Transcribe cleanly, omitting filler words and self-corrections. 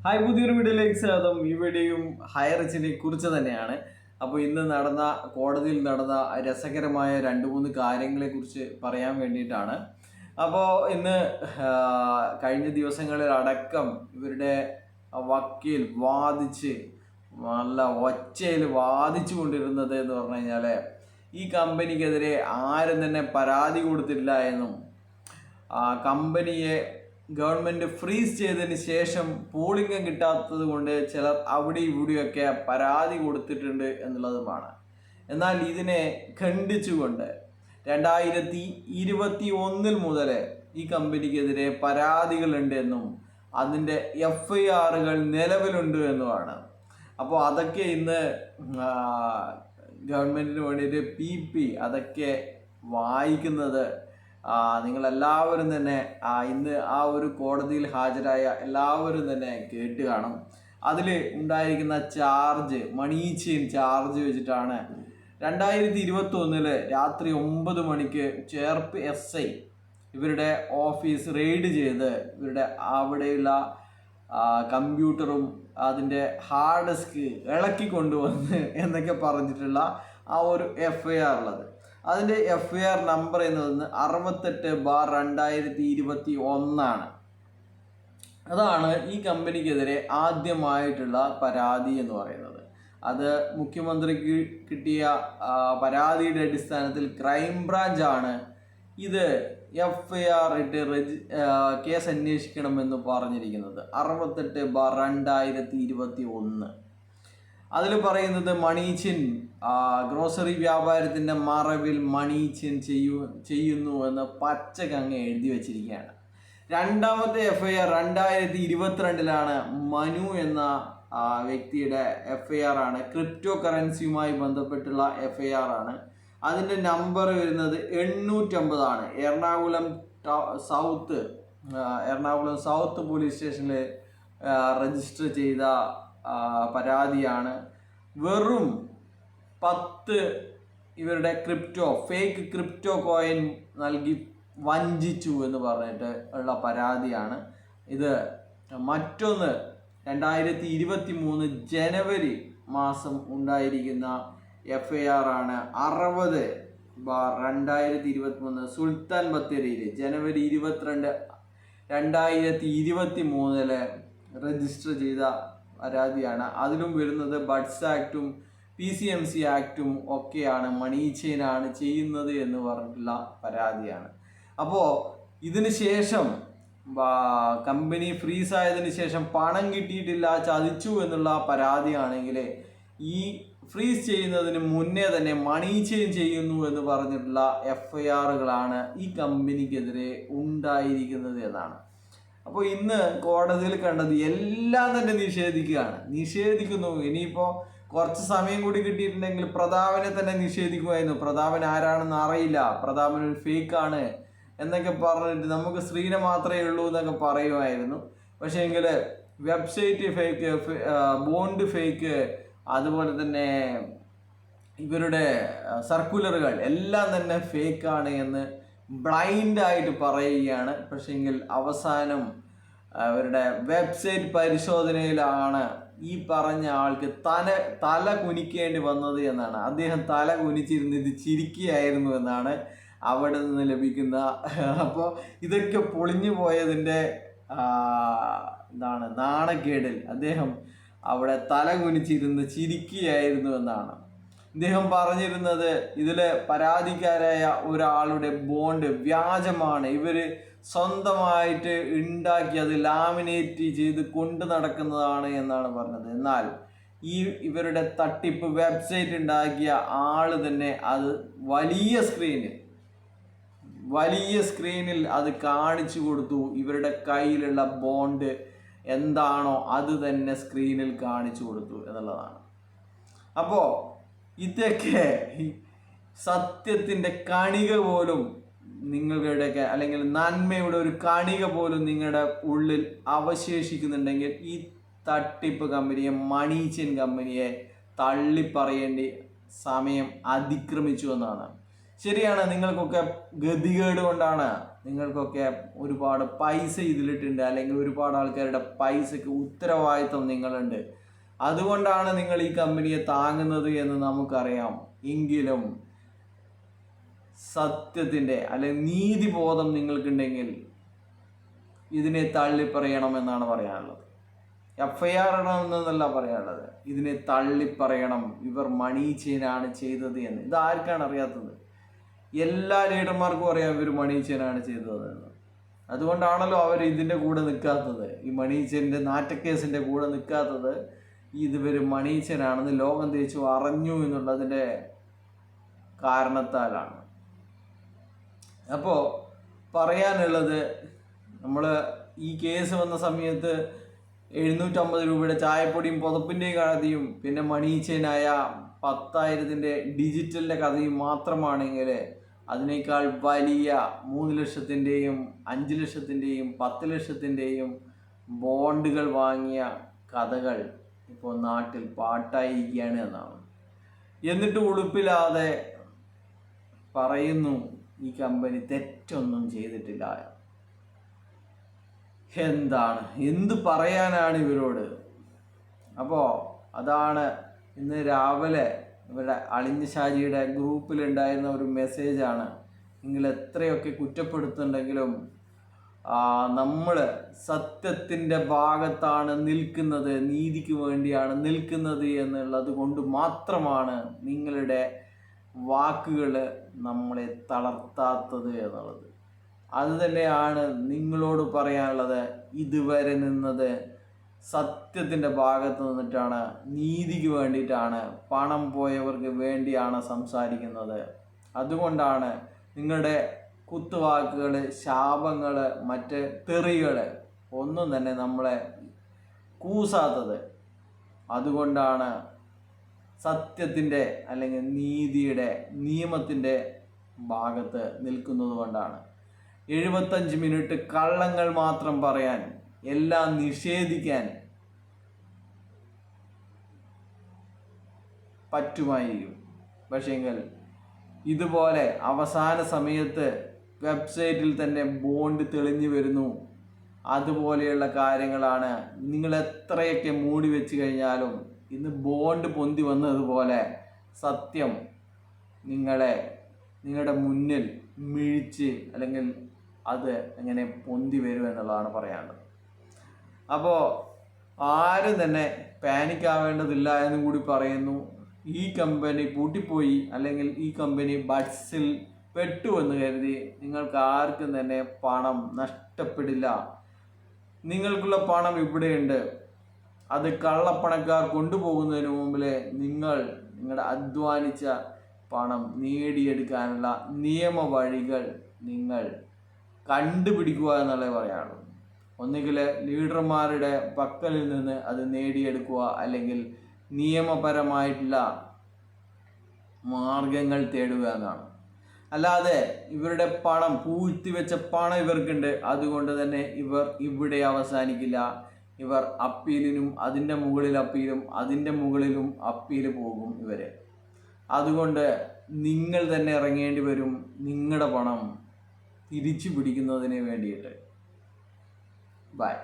Hi, പുതിയൊരു വീഡിയോയിലേക്ക് സ്വാഗതം. ഈ വീഡിയോയും ഹൈറിച്ചിനെ കുറിച്ച് തന്നെയാണ്. അപ്പോൾ ഇന്ന് കോടതിയിൽ നടന്ന രസകരമായ 2-3 കാര്യങ്ങളെ കുറിച്ച് പറയാൻ വേണ്ടിയിട്ടാണ്. അപ്പോൾ ഇന്ന് കഴിഞ്ഞ ദിവസങ്ങളിൽ അടക്കം ഇവരുടെ വക്കീൽ നല്ല ഒച്ചയിൽ വാദിച്ചു കൊണ്ടിരുന്നത് എന്ന് പറഞ്ഞു കഴിഞ്ഞാൽ ഈ കമ്പനിക്കെതിരെ ആരും തന്നെ പരാതി കൊടുത്തില്ല എന്നും കമ്പനിയെ ഗവൺമെൻറ് ഫ്രീസ് ചെയ്തതിന് ശേഷം പൂളിംഗം കിട്ടാത്തത് കൊണ്ട് ചിലർ അവിടെ ഇവിടെയൊക്കെ പരാതി കൊടുത്തിട്ടുണ്ട് എന്നുള്ളതുമാണ്. എന്നാൽ ഇതിനെ ഖണ്ഡിച്ചുകൊണ്ട് 2021 മുതൽ ഈ കമ്പനിക്കെതിരെ പരാതികളുണ്ട് എന്നും അതിൻ്റെ FIRകൾ നിലവിലുണ്ട് എന്നുമാണ്. അപ്പോൾ അതൊക്കെ ഇന്ന് ഗവൺമെൻറ്റിന് വേണ്ടിയിട്ട് PP അതൊക്കെ വായിക്കുന്നത് നിങ്ങളെല്ലാവരും തന്നെ ഇന്ന് ഒരു കോടതിയിൽ ഹാജരായ എല്ലാവരും തന്നെ കേട്ട് കാണും. അതിൽ ഉണ്ടായിരിക്കുന്ന മണി ചെയിൻ ചാർജ് വെച്ചിട്ടാണ് 2021 രാത്രി 9 മണിക്ക് ചേർപ്പ് SI ഇവരുടെ ഓഫീസ് റെയ്ഡ് ചെയ്ത് ഇവരുടെ അവിടെയുള്ള കമ്പ്യൂട്ടറും അതിൻ്റെ ഹാർഡ് ഡിസ്ക് ഇളക്കി കൊണ്ടുവന്ന് എന്നൊക്കെ പറഞ്ഞിട്ടുള്ള ഒരു FIR ഉള്ളത്. അതിൻ്റെ FIR നമ്പർ എന്നത് 68/2021. അതാണ് ഈ കമ്പനിക്കെതിരെ ആദ്യമായിട്ടുള്ള പരാതി എന്ന് പറയുന്നത്. അത് മുഖ്യമന്ത്രിക്ക് കിട്ടിയ പരാതിയുടെ അടിസ്ഥാനത്തിൽ ക്രൈംബ്രാഞ്ചാണ് ഇത് FIR ഇട്ട് കേസ് അന്വേഷിക്കണമെന്ന് പറഞ്ഞിരിക്കുന്നത്. 68/2021. അതിൽ പറയുന്നത് മണി ചെയിൻ ഗ്രോസറി വ്യാപാരത്തിൻ്റെ മറവിൽ മണി ചെയിൻ ചെയ്യുന്നു എന്ന് പച്ചക്കങ്ങ് എഴുതി വച്ചിരിക്കുകയാണ്. രണ്ടാമത്തെ FIR 2022 മനു എന്ന വ്യക്തിയുടെ FIR ആണ്. ക്രിപ്റ്റോ കറൻസിയുമായി ബന്ധപ്പെട്ടുള്ള FIR ആണ്. അതിൻ്റെ നമ്പർ വരുന്നത് 850 ആണ്. എറണാകുളം സൗത്ത് പോലീസ് സ്റ്റേഷനിൽ രജിസ്റ്റർ ചെയ്ത പരാതിയാണ്. വെറും 10 ഇവരുടെ ഫേക്ക് ക്രിപ്റ്റോ കോയിൻ നൽകി വഞ്ചിച്ചു എന്ന് പറഞ്ഞിട്ട് ഉള്ള പരാതിയാണ് ഇത്. മറ്റൊന്ന് 2023 ജനുവരി മാസം ഉണ്ടായിരിക്കുന്ന FIR ആണ്. 60/2023 സുൽത്താൻ ബത്തേരിയിൽ ജനുവരി 22, 2023 രജിസ്റ്റർ ചെയ്ത പരാതിയാണ്. അതിലും വരുന്നത് ബഡ്സ് ആക്റ്റും PCMC ആക്റ്റും ഒക്കെയാണ് മണി ചെയിനാണ് ചെയ്യുന്നത് എന്ന് പറഞ്ഞിട്ടുള്ള പരാതിയാണ്. അപ്പോൾ ഇതിന് ശേഷം കമ്പനി ഫ്രീസ് ആയതിനു ശേഷം പണം കിട്ടിയിട്ടില്ല, ചതിച്ചു എന്നുള്ള പരാതിയാണെങ്കിൽ ഈ ഫ്രീസ് ചെയ്യുന്നതിന് മുന്നേ തന്നെ മണി ചെയിൻ ചെയ്യുന്നു എന്ന് പറഞ്ഞിട്ടുള്ള FIRകളാണ് ഈ കമ്പനിക്കെതിരെ ഉണ്ടായിരിക്കുന്നത് എന്നാണ്. അപ്പോൾ ഇന്ന് കോടതിയിൽ കണ്ടത് എല്ലാം തന്നെ നിഷേധിക്കുന്നു. ഇനിയിപ്പോൾ കുറച്ച് സമയം കൂടി കിട്ടിയിട്ടുണ്ടെങ്കിൽ പ്രതാപനെ തന്നെ നിഷേധിക്കുമായിരുന്നു. പ്രതാപൻ ആരാണെന്ന് അറിയില്ല, പ്രതാപൻ ഒരു ഫേക്കാണ് എന്നൊക്കെ പറഞ്ഞിട്ട് നമുക്ക് സ്ത്രീനെ മാത്രമേ ഉള്ളൂ എന്നൊക്കെ പറയുമായിരുന്നു. പക്ഷേ എങ്കിൽ വെബ്സൈറ്റ് ഫേക്ക്, ബോണ്ട് ഫേക്ക്, അതുപോലെ തന്നെ ഇവരുടെ സർക്കുലറുകൾ എല്ലാം തന്നെ ഫേക്കാണ് എന്ന് ബ്ലൈൻഡായിട്ട് പറയുകയാണ്. പക്ഷേങ്കിൽ അവസാനം അവരുടെ വെബ്സൈറ്റ് പരിശോധനയിലാണ് ഈ പറഞ്ഞ ആൾക്ക് തല കുനിക്കേണ്ടി വന്നത് എന്നാണ്. അദ്ദേഹം തല കുനിച്ചിരുന്ന് ഇത് ചിരിക്കുകയായിരുന്നു എന്നാണ് അവിടെ നിന്ന് ലഭിക്കുന്ന. അപ്പോൾ ഇതൊക്കെ പൊളിഞ്ഞു പോയതിൻ്റെ നാണക്കേടിൽ അദ്ദേഹം അവിടെ തല കുനിച്ചിരുന്ന് ചിരിക്കുകയായിരുന്നു എന്നാണ്. ഇദ്ദേഹം പറഞ്ഞിരുന്നത് ഇതിലെ പരാതിക്കാരായ ഒരാളുടെ ബോണ്ട് വ്യാജമാണ്, ഇവർ സ്വന്തമായിട്ട് ഉണ്ടാക്കി അത് ലാമിനേറ്റ് ചെയ്ത് കൊണ്ടു നടക്കുന്നതാണ് എന്നാണ് പറഞ്ഞത്. എന്നാൽ ഇവരുടെ തട്ടിപ്പ് വെബ്സൈറ്റ് ഉണ്ടാക്കിയ ആള് തന്നെ അത് വലിയ സ്ക്രീനിൽ അത് കാണിച്ചു കൊടുത്തു. ഇവരുടെ കയ്യിലുള്ള ബോണ്ട് എന്താണോ അത് തന്നെ സ്ക്രീനിൽ കാണിച്ചു കൊടുത്തു എന്നുള്ളതാണ്. അപ്പോൾ ഇതൊക്കെ സത്യത്തിൻ്റെ കണിക പോലും നിങ്ങളുടെയൊക്കെ, അല്ലെങ്കിൽ നന്മയുടെ ഒരു കണിക പോലും നിങ്ങളുടെ ഉള്ളിൽ അവശേഷിക്കുന്നുണ്ടെങ്കിൽ ഈ തട്ടിപ്പ് കമ്പനിയെ, മണി ചെയിൻ കമ്പനിയെ തള്ളിപ്പറയേണ്ടി സമയം അതിക്രമിച്ചു എന്നാണ്. ശരിയാണ്, നിങ്ങൾക്കൊക്കെ ഗതികേട് കൊണ്ടാണ് നിങ്ങൾക്കൊക്കെ ഒരുപാട് പൈസ ഇതിലിട്ടുണ്ട്, അല്ലെങ്കിൽ ഒരുപാട് ആൾക്കാരുടെ പൈസക്ക് ഉത്തരവാദിത്വം നിങ്ങളുണ്ട്. അതുകൊണ്ടാണ് നിങ്ങൾ ഈ കമ്പനിയെ താങ്ങുന്നത് എന്ന് നമുക്കറിയാം. എങ്കിലും സത്യത്തിൻ്റെ അല്ലെങ്കിൽ നീതിബോധം നിങ്ങൾക്കുണ്ടെങ്കിൽ ഇതിനെ തള്ളിപ്പറയണമെന്നാണ് പറയാനുള്ളത്. FIR ഇടണമെന്നല്ല പറയാനുള്ളത്, ഇതിനെ തള്ളിപ്പറയണം. ഇവർ മണി ചെയിനാണ് ചെയ്തത് എന്ന്. ഇതാർക്കാണ് അറിയാത്തത്? എല്ലാ ലീഡർമാർക്കും അറിയാം ഇവർ മണി ചെയിനാണ് ചെയ്തത് എന്ന്. അതുകൊണ്ടാണല്ലോ അവർ ഇതിൻ്റെ കൂടെ നിൽക്കാത്തത്, ഈ മണി ചെയിൻ്റെ നാറ്റക്കേസിൻ്റെ കൂടെ നിൽക്കാത്തത്. ഇവർ മണി ചെയിനാണെന്ന് ലോകം തേച്ചു അറിഞ്ഞു എന്നുള്ളതിൻ്റെ കാരണത്താലാണ്. അപ്പോൾ പറയാനുള്ളത്, നമ്മൾ ഈ കേസ് വന്ന സമയത്ത് 750 രൂപയുടെ ചായപ്പൊടിയും പുതപ്പിൻ്റെയും കഥയും പിന്നെ മണി ചെയിനായ 10,000 ഡിജിറ്റലിൻ്റെ കഥയും മാത്രമാണെങ്കിൽ അതിനേക്കാൾ വലിയ 3 ലക്ഷത്തിൻ്റെയും 5 ലക്ഷത്തിൻ്റെയും 10 ലക്ഷത്തിൻ്റെയും ബോണ്ടുകൾ വാങ്ങിയ കഥകൾ ഇപ്പോൾ നാട്ടിൽ പാട്ടായിരിക്കുകയാണ് എന്നാണ്. എന്നിട്ട് ഉളുപ്പില്ലാതെ പറയുന്നു ഈ കമ്പനി തെറ്റൊന്നും ചെയ്തിട്ടില്ല. എന്ത് പറയാനാണ് ഇവരോട്? അപ്പോൾ അതാണ് ഇന്ന് രാവിലെ ഇവിടെ അളിഞ്ഞ ഷാജിയുടെ ഗ്രൂപ്പിലുണ്ടായിരുന്ന ഒരു മെസ്സേജാണ്. നിങ്ങൾ എത്രയൊക്കെ കുറ്റപ്പെടുത്തുന്നുണ്ടെങ്കിലും നമ്മൾ സത്യത്തിൻ്റെ ഭാഗത്താണ് നിൽക്കുന്നത്, നീതിക്ക് വേണ്ടിയാണ് നിൽക്കുന്നത് എന്നുള്ളത് കൊണ്ട് മാത്രമാണ് നിങ്ങളുടെ വാക്കുകൾ നമ്മളെ തളർത്താത്തത് എന്നുള്ളത്. അത് തന്നെയാണ് നിങ്ങളോട് പറയാനുള്ളത്. ഇതുവരെ നിന്നത് സത്യത്തിൻ്റെ ഭാഗത്ത് നിന്നിട്ടാണ്, നീതിക്ക് വേണ്ടിയിട്ടാണ്, പണം പോയവർക്ക് വേണ്ടിയാണ് സംസാരിക്കുന്നത്. അതുകൊണ്ടാണ് നിങ്ങളുടെ കുത്തുവാക്കുകൾ, ശാപങ്ങൾ, മറ്റ് തെറികൾ ഒന്നും തന്നെ നമ്മളെ കൂസാത്തത്. അതുകൊണ്ടാണ് സത്യത്തിൻ്റെ അല്ലെങ്കിൽ നീതിയുടെ, നിയമത്തിൻ്റെ ഭാഗത്ത് നിൽക്കുന്നത് കൊണ്ടാണ്. 75 മിനിറ്റ് കള്ളങ്ങൾ മാത്രം പറയാൻ, എല്ലാം നിഷേധിക്കാൻ പറ്റുമായിരിക്കും. പക്ഷേങ്കിൽ ഇതുപോലെ അവസാന സമയത്ത് വെബ്സൈറ്റിൽ തന്നെ ബോണ്ട് തെളിഞ്ഞു വരുന്നു. അതുപോലെയുള്ള കാര്യങ്ങളാണ്. നിങ്ങൾ എത്രയൊക്കെ മൂടി വെച്ച് കഴിഞ്ഞാലും ഇന്ന് ബോണ്ട് പൊന്തി വന്നതുപോലെ സത്യം നിങ്ങളുടെ മുന്നിൽ മിഴിച്ച് അല്ലെങ്കിൽ അത് എങ്ങനെ പൊന്തി വരും എന്നുള്ളതാണ് പറയാനുള്ളത്. അപ്പോൾ ആരും തന്നെ പാനിക് ആവേണ്ടതില്ല എന്നും കൂടി പറയുന്നു. ഈ കമ്പനി പൂട്ടിപ്പോയി അല്ലെങ്കിൽ ഈ കമ്പനി ബഡ്സിൽ പെട്ടു എന്ന് കരുതി നിങ്ങൾക്ക് ആർക്കും തന്നെ പണം നഷ്ടപ്പെടില്ല. നിങ്ങൾക്കുള്ള പണം ഇവിടെയുണ്ട്. അത് കള്ളപ്പണക്കാർ കൊണ്ടുപോകുന്നതിന് മുമ്പിൽ നിങ്ങളുടെ അധ്വാനിച്ച പണം നേടിയെടുക്കാനുള്ള നിയമ വഴികൾ നിങ്ങൾ കണ്ടുപിടിക്കുക എന്നുള്ളത് പറയാനുള്ളൂ. ഒന്നുകിൽ ലീഡർമാരുടെ പക്കലിൽ നിന്ന് അത് നേടിയെടുക്കുക, അല്ലെങ്കിൽ നിയമപരമായിട്ടുള്ള മാർഗങ്ങൾ തേടുക എന്നാണ്. അല്ലാതെ ഇവരുടെ പണം, പൂഴ്ത്തിവെച്ച പണം ഇവർക്കുണ്ട്, അതുകൊണ്ട് തന്നെ ഇവർ ഇവിടെ അവസാനിക്കില്ല. ഇവർ അപ്പീലിനും അതിൻ്റെ മുകളിൽ അപ്പീലും അതിൻ്റെ മുകളിലും അപ്പീൽ പോകും ഇവർ. അതുകൊണ്ട് നിങ്ങൾ തന്നെ ഇറങ്ങേണ്ടി വരും നിങ്ങളുടെ പണം തിരിച്ചു പിടിക്കുന്നതിന് വേണ്ടിയിട്ട്. ബൈ.